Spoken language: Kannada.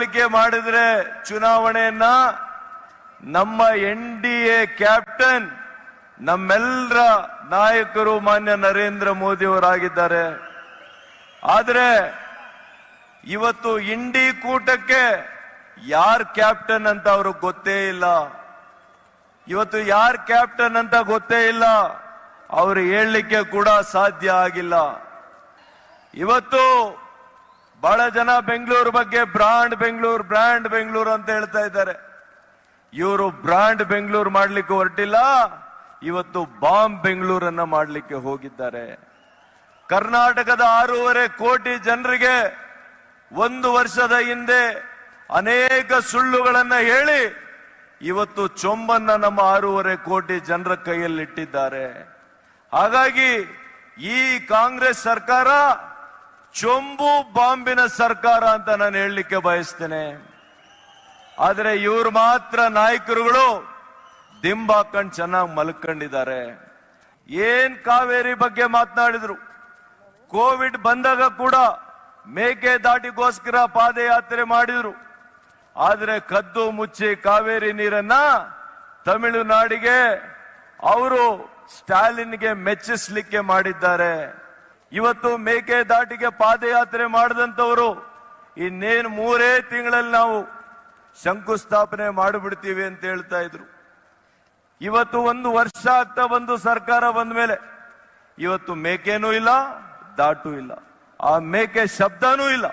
ಹೋಲಿಕೆ ಮಾಡಿದ್ರೆ ಚುನಾವಣೆಯನ್ನ ನಮ್ಮ NDA ಕ್ಯಾಪ್ಟನ್ ನಮ್ಮೆಲ್ಲರ ನಾಯಕರು ಮಾನ್ಯ ನರೇಂದ್ರ ಮೋದಿ ಅವರಾಗಿದ್ದಾರೆ. ಆದರೆ ಇವತ್ತು ಇಂಡಿ ಕೂಟಕ್ಕೆ ಯಾರ್ ಕ್ಯಾಪ್ಟನ್ ಅಂತ ಅವ್ರಿಗೆ ಗೊತ್ತೇ ಇಲ್ಲ. ಇವತ್ತು ಯಾರ್ ಕ್ಯಾಪ್ಟನ್ ಅಂತ ಗೊತ್ತೇ ಇಲ್ಲ. ಅವರು ಹೇಳಲಿಕ್ಕೆ ಕೂಡ ಸಾಧ್ಯ ಆಗಿಲ್ಲ. ಇವತ್ತು ಬಹಳ ಜನ ಬೆಂಗಳೂರು ಬಗ್ಗೆ ಬ್ರಾಂಡ್ ಬೆಂಗಳೂರು ಅಂತ ಹೇಳ್ತಾ ಇದ್ದಾರೆ. ಇವರು ಬ್ರಾಂಡ್ ಬೆಂಗಳೂರು ಮಾಡ್ಲಿಕ್ಕೆ ಹೊರಟಿಲ್ಲ, ಇವತ್ತು ಬಾಂಬ್ ಬೆಂಗಳೂರನ್ನ ಮಾಡಲಿಕ್ಕೆ ಹೋಗಿದ್ದಾರೆ. ಕರ್ನಾಟಕದ 6.5 ಕೋಟಿ ಜನರಿಗೆ 1 ವರ್ಷದ ಹಿಂದೆ ಅನೇಕ ಸುಳ್ಳುಗಳನ್ನ ಹೇಳಿ ಇವತ್ತು ಚೊಂಬನ್ನ ನಮ್ಮ 6.5 ಕೋಟಿ ಜನರ ಕೈಯಲ್ಲಿಟ್ಟಿದ್ದಾರೆ. ಹಾಗಾಗಿ ಈ ಕಾಂಗ್ರೆಸ್ ಸರ್ಕಾರ ಚೊಂಬು ಬಾಂಬಿನ ಸರ್ಕಾರ ಅಂತ ನಾನು ಹೇಳಲಿಕ್ಕೆ ಬಯಸ್ತೇನೆ. ಆದರೆ ಇವರು ಮಾತ್ರ ನಾಯಕರುಗಳು ದಿಂಬಾಕೊಂಡು ಚೆನ್ನಾಗಿ ಮಲ್ಕೊಂಡಿದ್ದಾರೆ. ಏನ್ ಕಾವೇರಿ ಬಗ್ಗೆ ಮಾತನಾಡಿದ್ರು. ಕೋವಿಡ್ ಬಂದಾಗ ಕೂಡ ಮೇಕೆದಾಟಿಗೋಸ್ಕರ ಪಾದಯಾತ್ರೆ ಮಾಡಿದ್ರು. ಆದರೆ ಕದ್ದು ಮುಚ್ಚಿ ಕಾವೇರಿ ನೀರನ್ನ ತಮಿಳುನಾಡಿಗೆ ಅವರು ಸ್ಟಾಲಿನ್ಗೆ ಮೆಚ್ಚಿಸ್ಲಿಕ್ಕೆ ಮಾಡಿದ್ದಾರೆ. ಇವತ್ತು ಮೇಕೆದಾಟಿಗೆ ಪಾದಯಾತ್ರೆ ಮಾಡಿದಂತವರು ಇನ್ನೇನು 3 ತಿಂಗಳಲ್ಲಿ ನಾವು ಶಂಕುಸ್ಥಾಪನೆ ಮಾಡಿಬಿಡ್ತೀವಿ ಅಂತ ಹೇಳ್ತಾ ಇದ್ರು. ಇವತ್ತು 1 ವರ್ಷ ಆಗ್ತಾ ಬಂದು ಸರ್ಕಾರ ಬಂದ ಮೇಲೆ ಇವತ್ತು ಮೇಕೆನೂ ಇಲ್ಲ, ದಾಟು ಇಲ್ಲ, ಆ ಮೇಕೆ ಶಬ್ದನೂ ಇಲ್ಲ.